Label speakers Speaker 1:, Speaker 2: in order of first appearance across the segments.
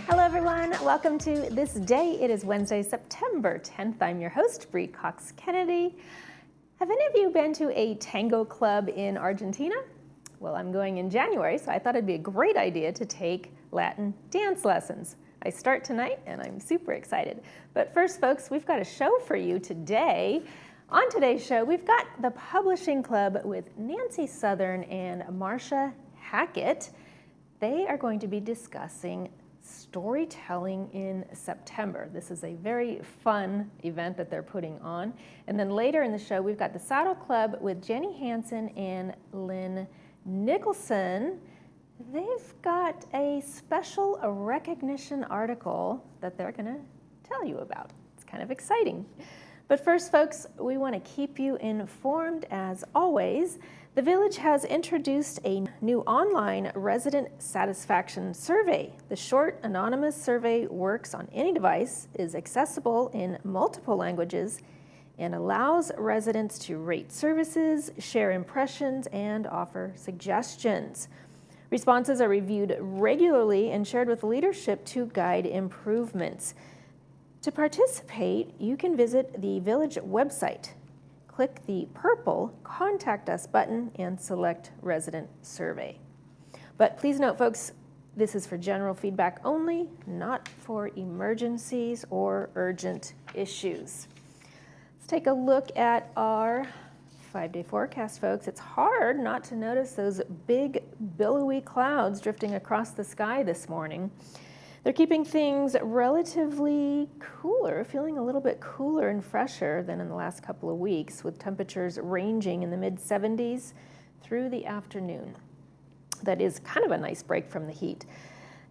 Speaker 1: Hello everyone, welcome to This Day. It is Wednesday, September 10th. I'm your host, Bree Cox Kennedy. Have any of you been to a tango club in Argentina? Well, I'm going in January, so I thought it'd be a great idea to take Latin dance lessons. I start tonight and I'm super excited. But first, folks, we've got a show for you today. On today's show, we've got the Publishing Club with Nancy Southern and Marcia Hackett. They are going to be discussing storytelling in September. This is a very fun event that they're putting on. And then later in the show, we've got the Saddle Club with Jenny Hansen and Lynn Nicholson. They've got a special recognition article that they're going to tell you about. It's kind of exciting. But first, folks, we want to keep you informed as always. The Village has introduced a new online resident satisfaction survey. The short, anonymous survey works on any device, is accessible in multiple languages, and allows residents to rate services, share impressions, and offer suggestions. Responses are reviewed regularly and shared with leadership to guide improvements. To participate, you can visit the Village website. Click the purple Contact Us button and select Resident Survey. But please note, folks, this is for general feedback only, not for emergencies or urgent issues. Let's take a look at our 5-day forecast, folks. It's hard not to notice those big billowy clouds drifting across the sky this morning. They're keeping things relatively cooler, feeling a little bit cooler and fresher than in the last couple of weeks, with temperatures ranging in the mid-70s through the afternoon. That is kind of a nice break from the heat.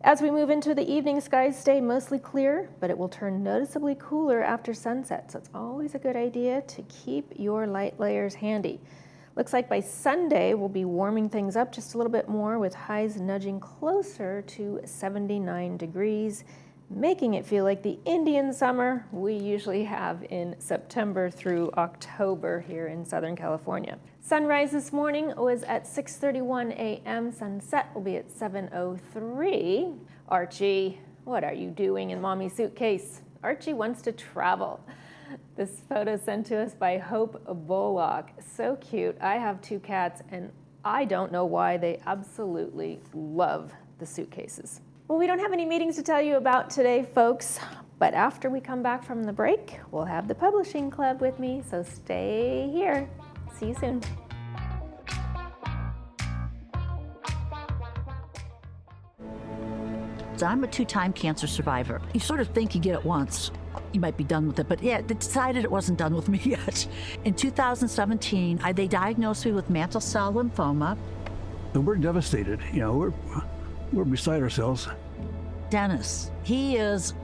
Speaker 1: As we move into the evening, skies stay mostly clear, but it will turn noticeably cooler after sunset, so it's always a good idea to keep your light layers handy. Looks like by Sunday, we'll be warming things up just a little bit more, with highs nudging closer to 79 degrees, making it feel like the Indian summer we usually have in September through October here in Southern California. Sunrise this morning was at 6:31 a.m. Sunset will be at 7:03. Archie, what are you doing in Mommy's suitcase? Archie wants to travel. This photo sent to us by Hope Bullock. So cute. I have 2 cats, and I don't know why they absolutely love the suitcases. Well, we don't have any meetings to tell you about today, folks, but after we come back from the break, we'll have the Publishing Club with me, so stay here. See you soon.
Speaker 2: So I'm a 2-time cancer survivor. You sort of think you get it once, you might be done with it, but yeah, they decided it wasn't done with me yet. In 2017, they diagnosed me with mantle cell lymphoma.
Speaker 3: And we're devastated, we're beside ourselves.
Speaker 2: Dennis, he's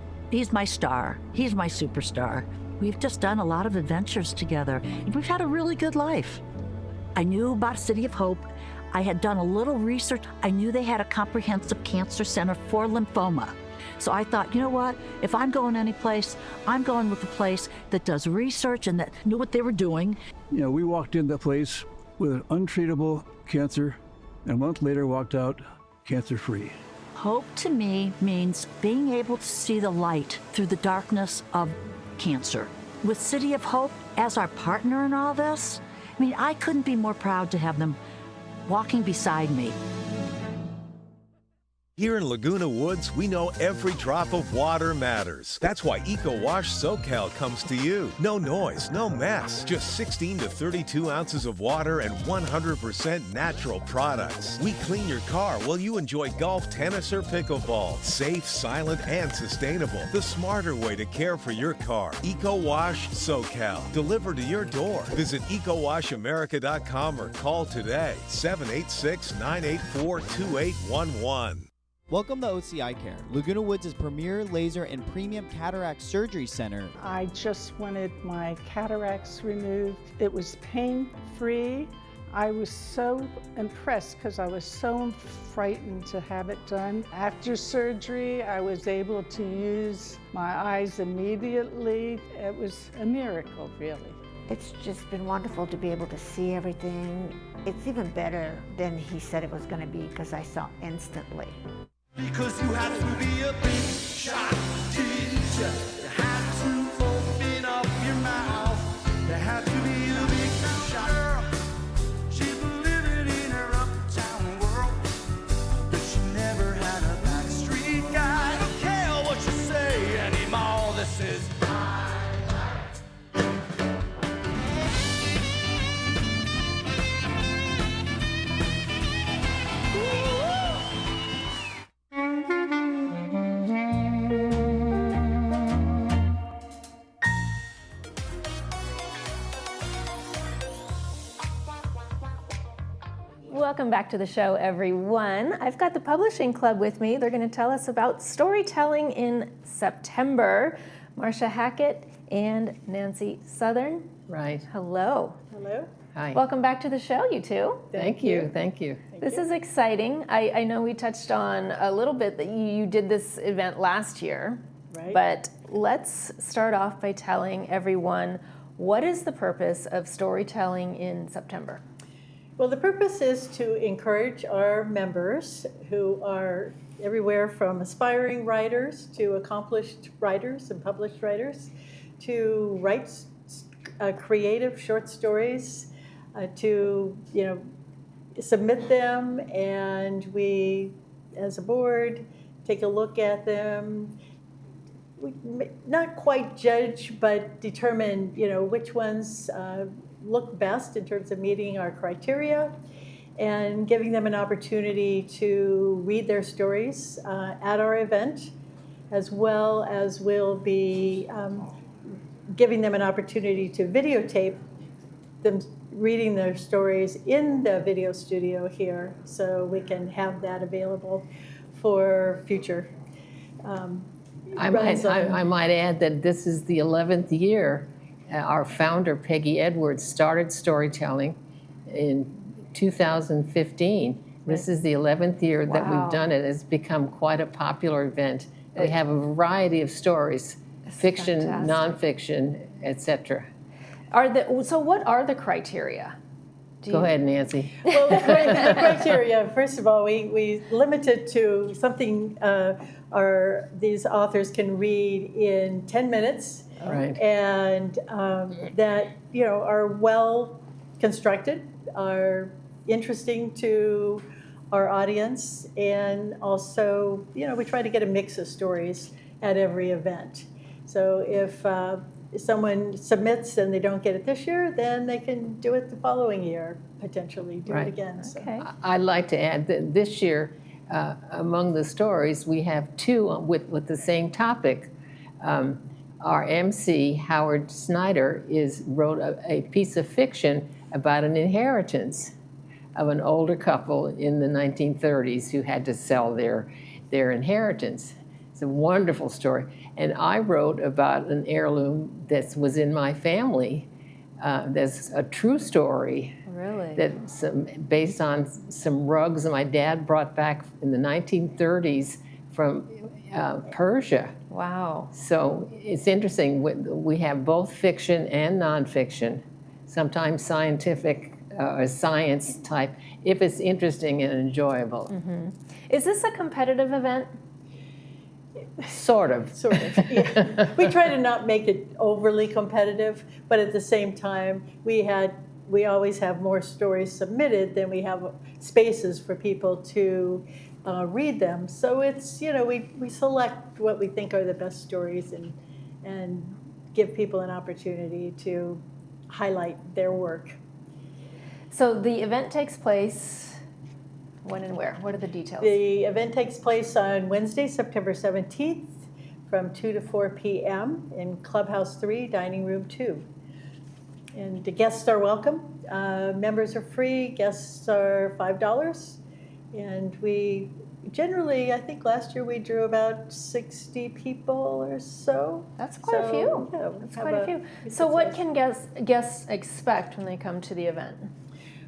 Speaker 2: my star. He's my superstar. We've just done a lot of adventures together, and we've had a really good life. I knew about City of Hope. I had done a little research. I knew they had a comprehensive cancer center for lymphoma. So I thought, you know what? If I'm going any place, I'm going with a place that does research and that knew what they were doing.
Speaker 3: We walked in that place with an untreatable cancer, and a month later walked out cancer-free.
Speaker 2: Hope to me means being able to see the light through the darkness of cancer. With City of Hope as our partner in all this, I couldn't be more proud to have them walking beside me.
Speaker 4: Here in Laguna Woods, we know every drop of water matters. That's why Eco Wash SoCal comes to you. No noise, no mess. Just 16 to 32 ounces of water and 100% natural products. We clean your car while you enjoy golf, tennis, or pickleball. Safe, silent, and sustainable. The smarter way to care for your car. Eco Wash SoCal. Delivered to your door. Visit EcoWashAmerica.com or call today. 786-984-2811.
Speaker 5: Welcome to OCI Care, Laguna Woods' premier laser and premium cataract surgery center.
Speaker 6: I just wanted my cataracts removed. It was pain-free. I was so impressed because I was so frightened to have it done. After surgery, I was able to use my eyes immediately. It was a miracle, really.
Speaker 7: It's just been wonderful to be able to see everything. It's even better than he said it was going to be because I saw instantly.
Speaker 8: Because you had to be a big shot teacher. You had to open up your mouth. You had to be a big shot girl. She's living in her uptown world, but she never had a backstreet guy. I don't care what you say anymore. This is
Speaker 1: Welcome back to the show, everyone. I've got the Publishing Club with me. They're going to tell us about storytelling in September. Marcia Hackett and Nancy Southern.
Speaker 9: Right.
Speaker 1: Hello.
Speaker 6: Hello.
Speaker 9: Hi.
Speaker 1: Welcome back to the show, you two.
Speaker 9: Thank you. Thank you.
Speaker 1: This is exciting. I know we touched on a little bit that you did this event last year,
Speaker 6: Right.
Speaker 1: but let's start off by telling everyone, what is the purpose of storytelling in September?
Speaker 10: Well, the purpose is to encourage our members, who are everywhere from aspiring writers to accomplished writers and published writers, to write creative short stories, to submit them, and we, as a board, take a look at them. We not quite judge, but determine which ones look best in terms of meeting our criteria, and giving them an opportunity to read their stories at our event, as well as we'll be giving them an opportunity to videotape them reading their stories in the video studio here, so we can have that available for future
Speaker 9: I
Speaker 10: runs on-
Speaker 9: might add that this is the 11th year. Our founder, Peggy Edwards, started storytelling in 2015. This is the 11th year that
Speaker 1: Wow.
Speaker 9: we've done it. It's become quite a popular event. They have a variety of stories, fiction,
Speaker 1: fantastic.
Speaker 9: nonfiction, etc.
Speaker 1: So what are the criteria?
Speaker 9: Go ahead, Nancy.
Speaker 10: Well, the criteria, first of all, we limit it to something these authors can read in 10 minutes.
Speaker 9: Right.
Speaker 10: And that are well constructed, are interesting to our audience, and also we try to get a mix of stories at every event. So if someone submits and they don't get it this year, then they can do it the following year, potentially do
Speaker 9: Right.
Speaker 10: it again. So.
Speaker 1: Okay.
Speaker 9: I'd like to add that this year, among the stories, we have two with the same topic. Our MC, Howard Snyder, wrote a piece of fiction about an inheritance of an older couple in the 1930s who had to sell their inheritance. It's a wonderful story. And I wrote about an heirloom that was in my family. That's a true story.
Speaker 1: Really?
Speaker 9: That's based on some rugs that my dad brought back in the 1930s from Persia.
Speaker 1: Wow.
Speaker 9: So it's interesting. We have both fiction and nonfiction, sometimes scientific or science type, if it's interesting and enjoyable.
Speaker 1: Mm-hmm. Is this a competitive event?
Speaker 9: Sort of.
Speaker 10: Sort of. Yeah. We try to not make it overly competitive, but at the same time, we always have more stories submitted than we have spaces for people to read them. So it's we select what we think are the best stories and give people an opportunity to highlight their work.
Speaker 1: So the event takes place when and where? What are the details?
Speaker 10: The event takes place on Wednesday, September 17th from 2 to 4 p.m. in Clubhouse 3, Dining Room 2. And the guests are welcome. Members are free, guests are $5. And we generally, I think last year we drew about 60 people or so.
Speaker 1: That's quite a few.
Speaker 10: Yeah,
Speaker 1: That's quite a few. So what can guests expect when they come to the event?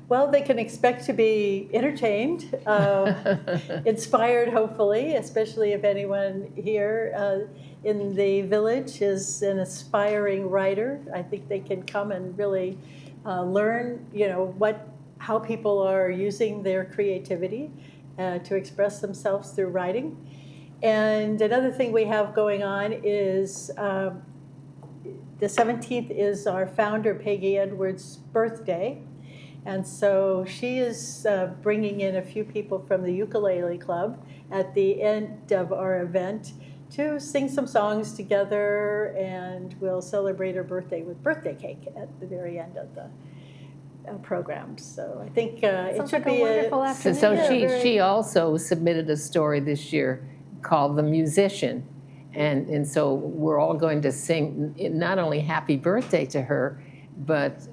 Speaker 10: Well, they can expect to be entertained, inspired, hopefully, especially if anyone here in the village is an aspiring writer. I think they can come and really learn, how people are using their creativity, to express themselves through writing. And another thing we have going on is the 17th is our founder, Peggy Edwards' birthday. And so she is bringing in a few people from the Ukulele Club at the end of our event to sing some songs together, and we'll celebrate her birthday with birthday cake at the very end of the program. So I think it
Speaker 1: Sounds
Speaker 10: should
Speaker 1: like a
Speaker 10: be
Speaker 1: wonderful afternoon.
Speaker 9: So
Speaker 10: Yeah,
Speaker 9: she also submitted a story this year called The Musician. And so we're all going to sing not only happy birthday to her, but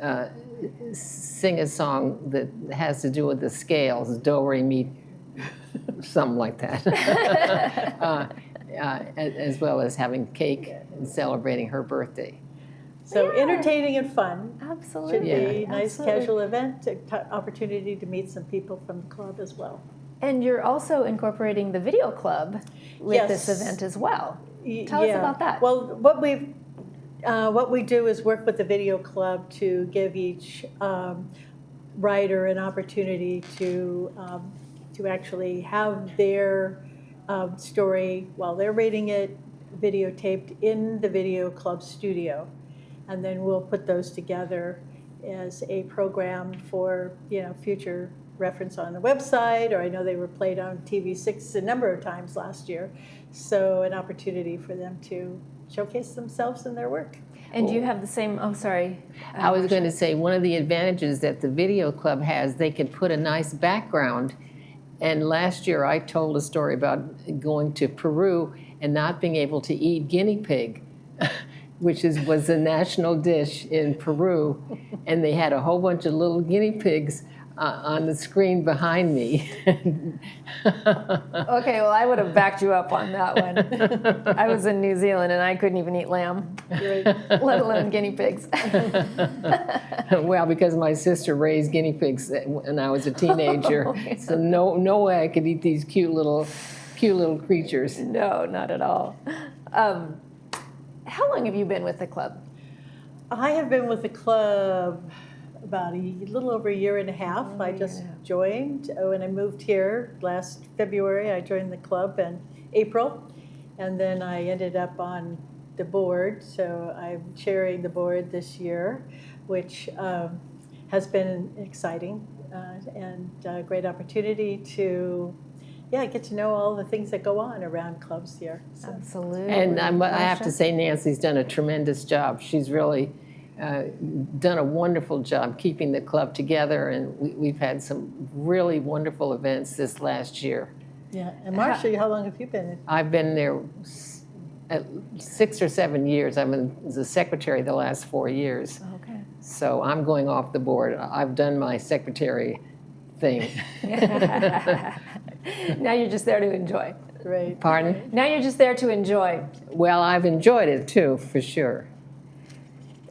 Speaker 9: sing a song that has to do with the scales, do, re, mi, something like that. As well as having cake and celebrating her birthday.
Speaker 10: So entertaining and fun.
Speaker 1: Absolutely.
Speaker 10: Should be a nice
Speaker 1: Absolutely.
Speaker 10: casual event, opportunity to meet some people from the club as well.
Speaker 1: And you're also incorporating the video club with this
Speaker 10: Yes.
Speaker 1: event as well. Tell us about that.
Speaker 10: Well, what we do is work with the video club to give each writer an opportunity to actually have their story while they're reading it videotaped in the video club studio, and then we'll put those together as a program for future reference on the website, or I know they were played on TV6 a number of times last year, so an opportunity for them to showcase themselves in their work.
Speaker 1: And do you have the same, oh, sorry.
Speaker 9: I was going to say, one of the advantages that the video club has, they can put a nice background. And last year I told a story about going to Peru and not being able to eat guinea pig, which was a national dish in Peru. And they had a whole bunch of little guinea pigs on the screen behind me.
Speaker 1: Okay, well, I would have backed you up on that one. I was in New Zealand and I couldn't even eat lamb, let alone guinea pigs.
Speaker 9: Well, because my sister raised guinea pigs when I was a teenager, so no way I could eat these cute little creatures.
Speaker 1: No, not at all. How long have you been with the club?
Speaker 10: I have been with the club about a little over a year and a half. I just joined when I moved here last February. I joined the club in April, and then I ended up on the board. So I'm chairing the board this year, which has been exciting and a great opportunity to get to know all the things that go on around clubs here. So.
Speaker 1: Absolutely.
Speaker 9: And I have to say, Nancy's done a tremendous job. She's really done a wonderful job keeping the club together, and we've had some really wonderful events this last year.
Speaker 10: Yeah, and Marcia, how long have you been?
Speaker 9: I've been there 6 or 7 years. I've been the secretary the last 4 years.
Speaker 1: Okay.
Speaker 9: So I'm going off the board. I've done my secretary thing.
Speaker 1: Now you're just there to enjoy.
Speaker 10: Right.
Speaker 9: Pardon?
Speaker 1: Now you're just there to enjoy.
Speaker 9: Well, I've enjoyed it too, for sure.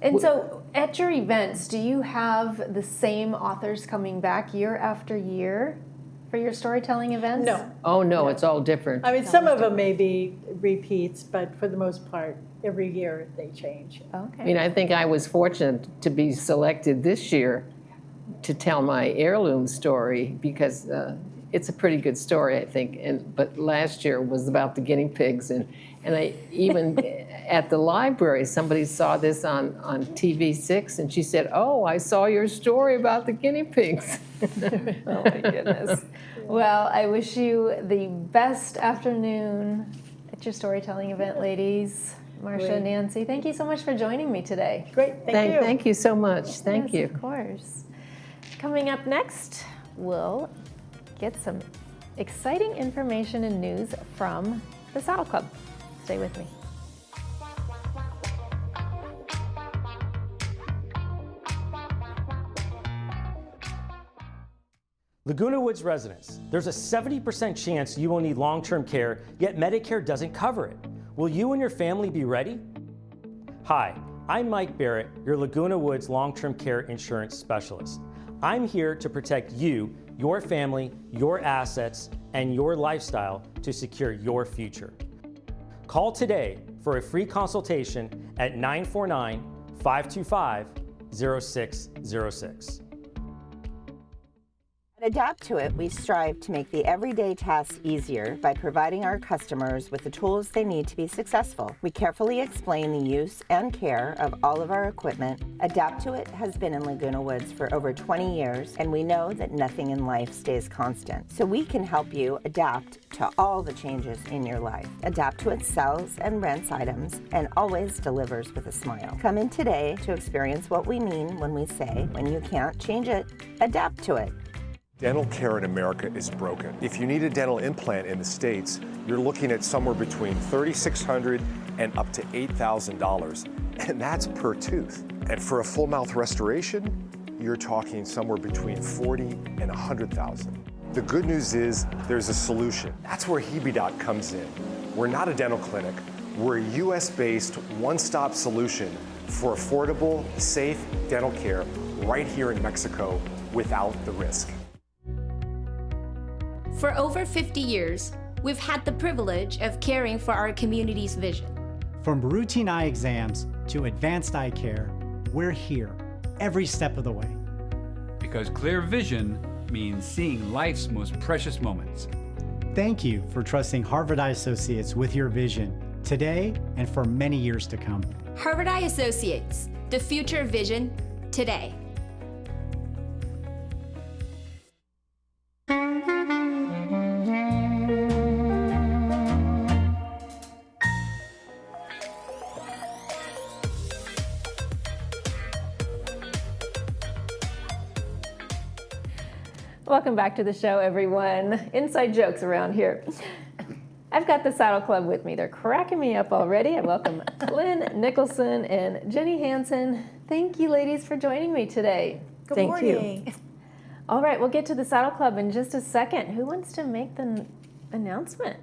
Speaker 1: And so at your events, do you have the same authors coming back year after year for your storytelling events?
Speaker 10: No.
Speaker 9: Oh, no, it's all different.
Speaker 10: I mean, some of them may be repeats, but for the most part, every year they change.
Speaker 1: Okay.
Speaker 9: I mean, I think I was fortunate to be selected this year to tell my heirloom story because it's a pretty good story, I think. But last year was about the guinea pigs, and I even at the library, somebody saw this on TV6, and she said, "Oh, I saw your story about the guinea pigs."
Speaker 1: Oh my goodness. Well, I wish you the best afternoon at your storytelling event, ladies. Marcia,
Speaker 10: Great.
Speaker 1: Nancy, thank you so much for joining me today.
Speaker 10: Great, thank you.
Speaker 9: Thank you so much. Thank
Speaker 1: Yes,
Speaker 9: you.
Speaker 1: of course. Coming up next, we'll get some exciting information and news from the Saddle Club. Stay with me.
Speaker 11: Laguna Woods residents, there's a 70% chance you will need long-term care, yet Medicare doesn't cover it. Will you and your family be ready? Hi, I'm Mike Barrett, your Laguna Woods long-term care insurance specialist. I'm here to protect you, your family, your assets, and your lifestyle to secure your future. Call today for a free consultation at 949-525-0606.
Speaker 12: At Adapt to It, we strive to make the everyday tasks easier by providing our customers with the tools they need to be successful. We carefully explain the use and care of all of our equipment. Adapt to It has been in Laguna Woods for over 20 years, and we know that nothing in life stays constant. So we can help you adapt to all the changes in your life. Adapt to It sells and rents items and always delivers with a smile. Come in today to experience what we mean when we say, when you can't change it, adapt to it.
Speaker 13: Dental care in America is broken. If you need a dental implant in the States, you're looking at somewhere between $3,600 and up to $8,000, and that's per tooth. And for a full mouth restoration, you're talking somewhere between $40,000 and $100,000. The good news is there's a solution. That's where HebeDot comes in. We're not a dental clinic. We're a US-based one-stop solution for affordable, safe dental care right here in Mexico without the risk.
Speaker 14: For over 50 years, we've had the privilege of caring for our community's vision.
Speaker 15: From routine eye exams to advanced eye care, we're here every step of the way.
Speaker 16: Because clear vision means seeing life's most precious moments.
Speaker 15: Thank you for trusting Harvard Eye Associates with your vision today and for many years to come.
Speaker 14: Harvard Eye Associates, the future vision today.
Speaker 1: Welcome back to the show, everyone. Inside jokes around here. I've got the Saddle Club with me. They're cracking me up already. I welcome Lynn Nicholson and Jenny Hansen. Thank you, ladies, for joining me today.
Speaker 10: Good morning.
Speaker 1: You. All right, we'll get to the Saddle Club in just a second. Who wants to make the announcement?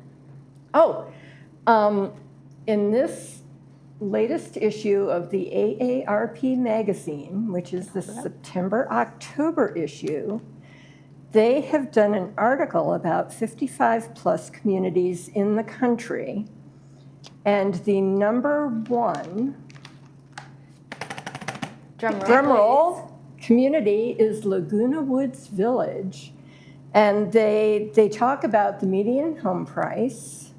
Speaker 17: In this latest issue of the AARP magazine, which is the September-October issue, they have done an article about 55 plus communities in the country, and the number one drum roll community is Laguna Woods Village, and they talk about the median home price,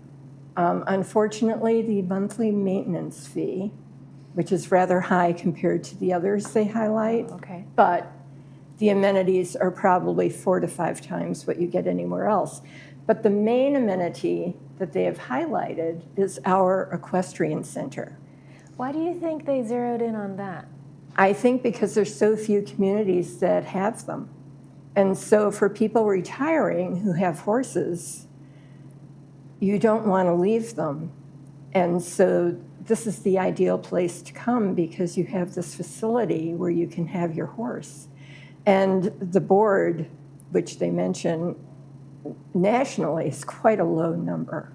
Speaker 17: unfortunately the monthly maintenance fee, which is rather high compared to the others they highlight, but the amenities are probably 4 to 5 times what you get anywhere else. But the main amenity that they have highlighted is our equestrian center.
Speaker 1: Why do you think they zeroed in on that?
Speaker 17: I think because there's so few communities that have them. And so for people retiring who have horses, you don't want to leave them. And so this is the ideal place to come because you have this facility where you can have your horse. And the board, which they mention nationally, is quite a low number.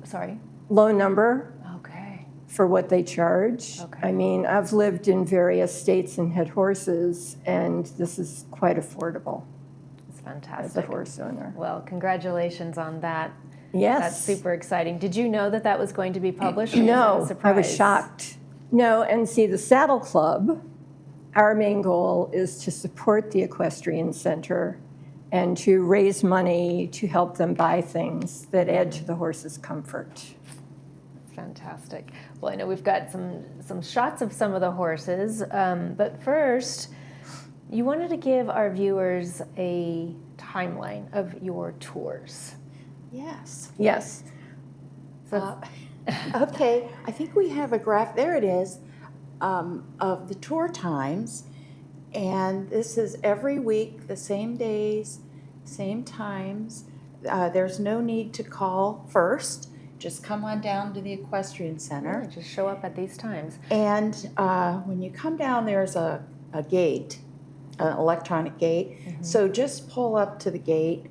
Speaker 1: Sorry?
Speaker 17: Low number.
Speaker 1: Okay.
Speaker 17: For what they charge.
Speaker 1: Okay.
Speaker 17: I mean, I've lived in various states and had horses, and this is quite affordable.
Speaker 1: It's fantastic.
Speaker 17: As a horse owner.
Speaker 1: Well, congratulations on that.
Speaker 17: Yes.
Speaker 1: That's super exciting. Did you know that was going to be published?
Speaker 17: No, I was shocked. No, and see, the Saddle Club, our main goal is to support the equestrian center and to raise money to help them buy things that add to the horse's comfort.
Speaker 1: Fantastic. Well, I know we've got some shots of some of the horses, but first, you wanted to give our viewers a timeline of your tours.
Speaker 7: Yes.
Speaker 17: Yes.
Speaker 1: So
Speaker 7: Okay, I think we have a graph, there it is, of the tour times. And this is every week, the same days, same times. There's no need to call first. Just come on down to the Equestrian Center.
Speaker 1: Yeah, just show up at these times.
Speaker 7: And when you come down, there's a gate, an electronic gate. Mm-hmm. So just pull up to the gate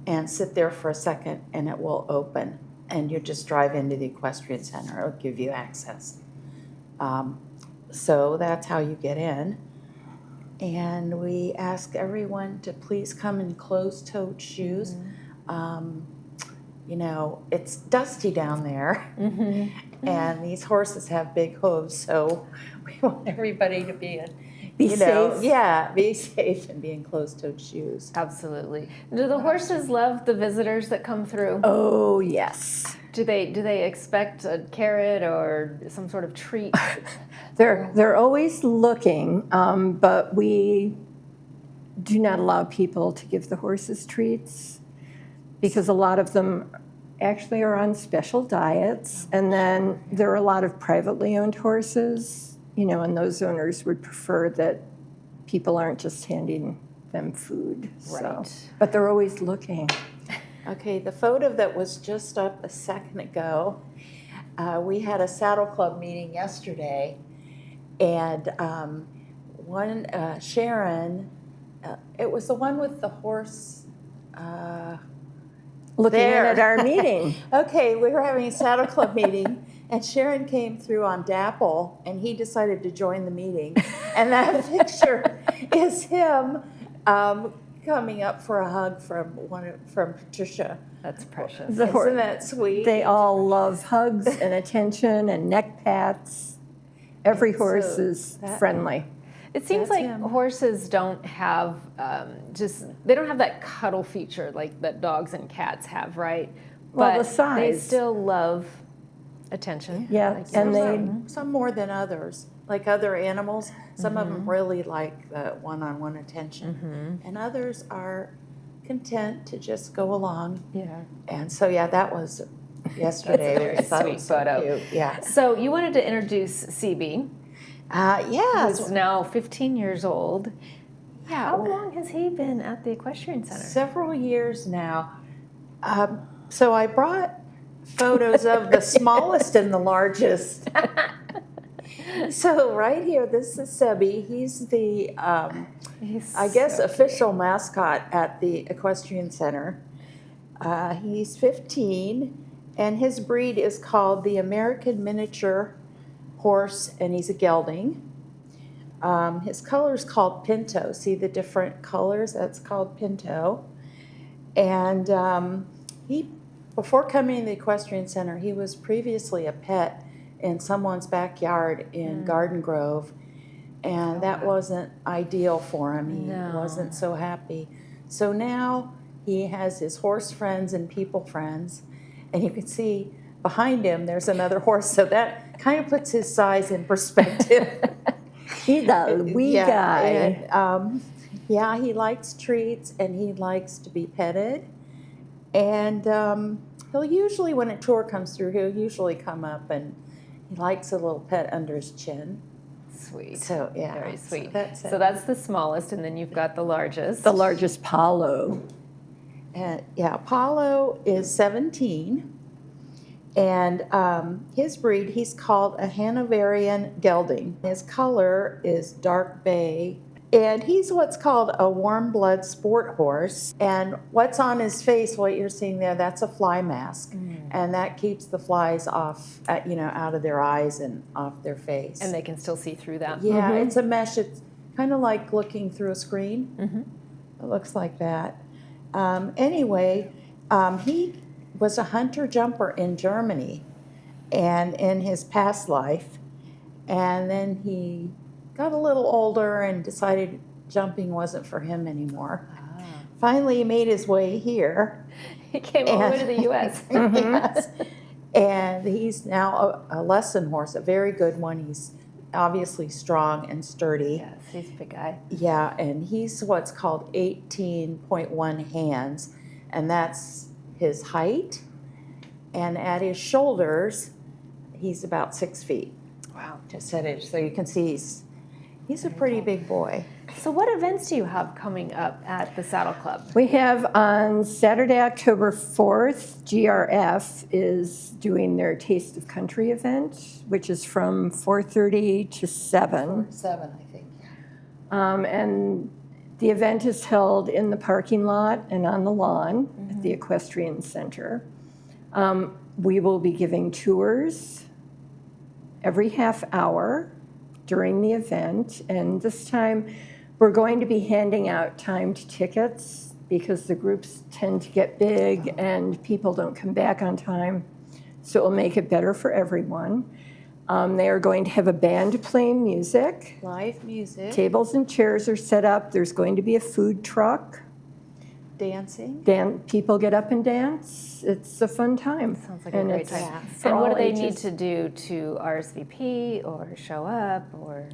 Speaker 7: and sit there for a second and it will open. And you just drive into the Equestrian Center. It'll give you access. So that's how you get in. And we ask everyone to please come in closed-toed shoes. Mm-hmm. You know, it's dusty down there, mm-hmm. and these horses have big hooves, so we want everybody to be
Speaker 17: Be safe.
Speaker 7: Yeah, be safe and be in closed-toed shoes.
Speaker 1: Absolutely. Do the horses love the visitors that come through?
Speaker 17: Oh, yes.
Speaker 1: Do they expect a carrot or some sort of treat?
Speaker 17: They're always looking, but we do not allow people to give the horses treats because a lot of them actually are on special diets. And then there are a lot of privately owned horses, and those owners would prefer that people aren't just handing them food.
Speaker 1: Right.
Speaker 17: So. But they're always looking.
Speaker 7: Okay, the photo that was just up a second ago, we had a Saddle Club meeting yesterday, and Sharon, it was the one with the horse.
Speaker 17: Looking
Speaker 7: there.
Speaker 17: in at our meeting.
Speaker 7: Okay, we were having a Saddle Club meeting, and Sharon came through on Dapple, and he decided to join the meeting. And that picture is him coming up for a hug from Patricia.
Speaker 1: That's precious.
Speaker 7: Isn't that sweet?
Speaker 17: They all love hugs and attention and neck pats. Every horse is friendly.
Speaker 1: It seems like horses don't have they don't have that cuddle feature like that dogs and cats have, right?
Speaker 17: Well,
Speaker 1: But
Speaker 17: the size.
Speaker 1: they still love attention.
Speaker 17: Yeah,
Speaker 1: like
Speaker 17: and
Speaker 7: some more than others. Like other animals, some of them really like the one-on-one attention, and others are content to just go along.
Speaker 1: Yeah.
Speaker 7: And so that was yesterday.
Speaker 1: That's a very sweet photo.
Speaker 7: Cute. Yeah.
Speaker 1: So you wanted to introduce CB. Who's now 15 years old.
Speaker 7: Yeah.
Speaker 1: How long has he been at the Equestrian Center?
Speaker 7: Several years now. So I brought photos of the smallest and the largest. So right here, this is Sebi. He's the, official mascot at the Equestrian Center. He's 15, and his breed is called the American Miniature Horse, and he's a gelding. His color is called Pinto. See the different colors? That's called Pinto. And before coming to the Equestrian Center, he was previously a pet in someone's backyard in Garden Grove, and that wasn't ideal for him. He wasn't so happy. So now he has his horse friends and people friends, and you can see behind him there's another horse, so that kind of puts his size in perspective.
Speaker 17: He's a wee guy.
Speaker 7: And, he likes treats and he likes to be petted, and he'll usually, when a tour comes through, he'll usually come up and he likes a little pet under his chin.
Speaker 1: Sweet.
Speaker 7: So,
Speaker 1: Very sweet.
Speaker 7: So
Speaker 1: that's the smallest, and then you've got the largest.
Speaker 17: The largest, Paulo.
Speaker 7: Paulo is 17, and his breed, he's called a Hanoverian gelding. His color is dark bay, and he's what's called a warm blood sport horse. And what's on his face, what you're seeing there, that's a fly mask, and that keeps the flies off, out of their eyes and off their face.
Speaker 1: And they can still see through that.
Speaker 7: Yeah, it's a mesh. It's kind of like looking through a screen. It looks like that. Anyway, he was a hunter-jumper in Germany and in his past life, and then he got a little older and decided jumping wasn't for him anymore. Finally, he made his way here.
Speaker 1: He came all the way to the U.S.
Speaker 7: Yes. And he's now a lesson horse, a very good one. He's obviously strong and sturdy.
Speaker 1: Yes, he's a big guy.
Speaker 7: Yeah, and he's what's called 18.1 hands, and that's his height. And at his shoulders, he's about 6 feet.
Speaker 1: Wow.
Speaker 7: Just at it, so you can see he's a pretty big boy.
Speaker 1: So what events do you have coming up at the Saddle Club?
Speaker 17: We have on Saturday, October 4th, GRF is doing their Taste of Country event, which is from 4:30 to 7.
Speaker 7: 7, I think.
Speaker 17: And the event is held in the parking lot and on the lawn at the Equestrian Center. We will be giving tours every half hour during the event, and this time we're going to be handing out timed tickets because the groups tend to get big and people don't come back on time, so it will make it better for everyone. They are going to have a band playing music.
Speaker 7: Live music.
Speaker 17: Tables and chairs are set up. There's going to be a food truck.
Speaker 7: Dancing.
Speaker 17: People get up and dance. It's a fun time.
Speaker 1: Sounds like a great time.
Speaker 7: Yeah,
Speaker 1: And what do they
Speaker 17: ages.
Speaker 1: need to do to RSVP or show up, or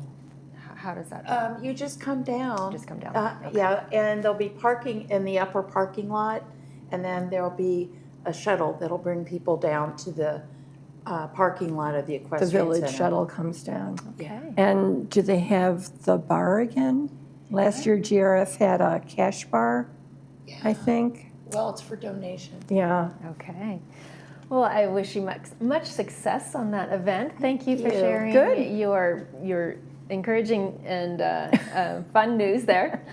Speaker 1: how does that?
Speaker 7: You just come down.
Speaker 1: Just come down. Okay.
Speaker 7: Yeah, and there'll be parking in the upper parking lot, and then there'll be a shuttle that'll bring people down to the parking lot of the
Speaker 17: The
Speaker 7: equestrian
Speaker 17: village
Speaker 7: center.
Speaker 17: shuttle comes down.
Speaker 1: Okay.
Speaker 17: And do they have the bar again? Last year GRF had a cash bar, I think.
Speaker 7: Well, it's for donation.
Speaker 17: Yeah.
Speaker 1: Okay. Well, I wish you much success on that event. Thank you for
Speaker 17: you.
Speaker 1: sharing
Speaker 17: Good.
Speaker 1: your encouraging and fun news there.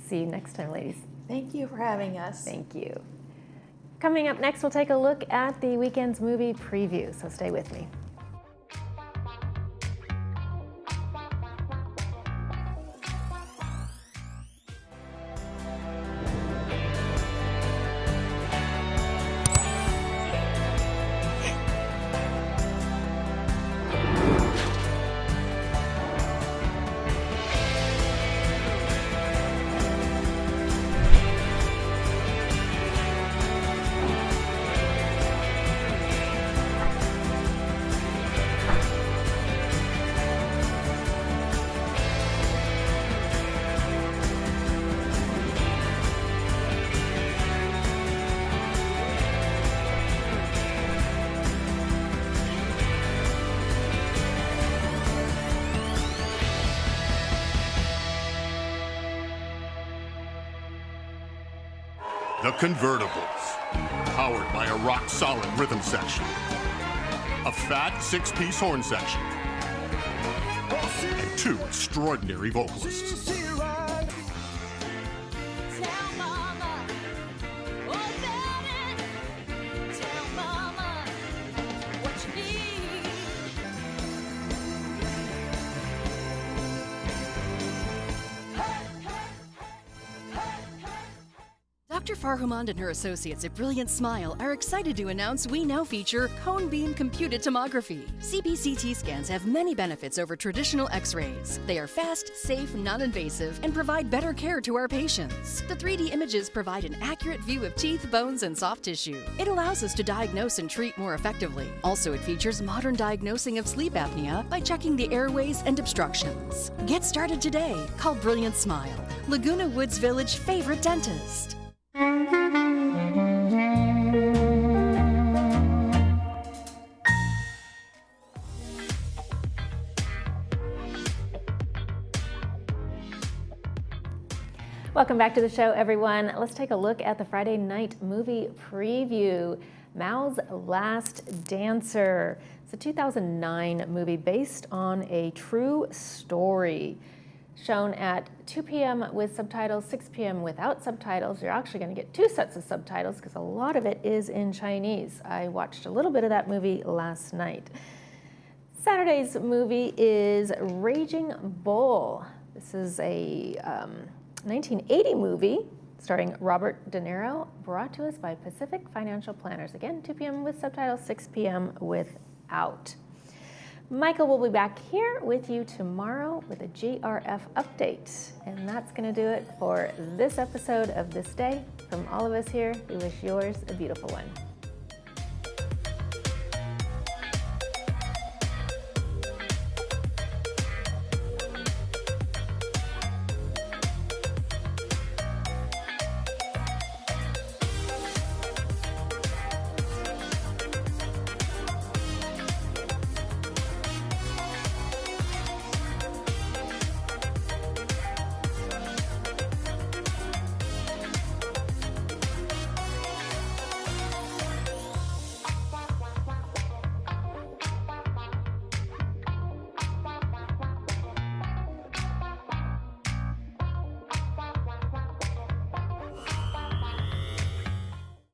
Speaker 1: See you next time, ladies.
Speaker 7: Thank you for having us.
Speaker 1: Thank you. Coming up next, we'll take a look at the weekend's movie preview, so stay with me.
Speaker 18: The Convertibles, powered by a rock-solid rhythm section, a fat 6-piece horn section, and 2 extraordinary vocalists.
Speaker 19: Dr. Farhumand and her associates at Brilliant Smile are excited to announce we now feature cone beam computed tomography. CBCT scans have many benefits over traditional x-rays. They are fast, safe, non-invasive, and provide better care to our patients. The 3D images provide an accurate view of teeth, bones, and soft tissue. It allows us to diagnose and treat more effectively. Also, it features modern diagnosing of sleep apnea by checking the airways and obstructions. Get started today. Call Brilliant Smile, Laguna Woods Village favorite dentist.
Speaker 1: Welcome back to the show, everyone. Let's take a look at the Friday night movie preview, Mao's Last Dancer. It's a 2009 movie based on a true story. Shown at 2 p.m. with subtitles, 6 p.m. without subtitles. You're actually going to get 2 sets of subtitles because a lot of it is in Chinese. I watched a little bit of that movie last night. Saturday's movie is Raging Bull. This is a 1980 movie starring Robert De Niro, brought to us by Pacific Financial Planners. Again, 2 p.m. with subtitles, 6 p.m. without. Michael will be back here with you tomorrow with a GRF update. And that's going to do it for this episode of This Day. From all of us here, we wish yours a beautiful one.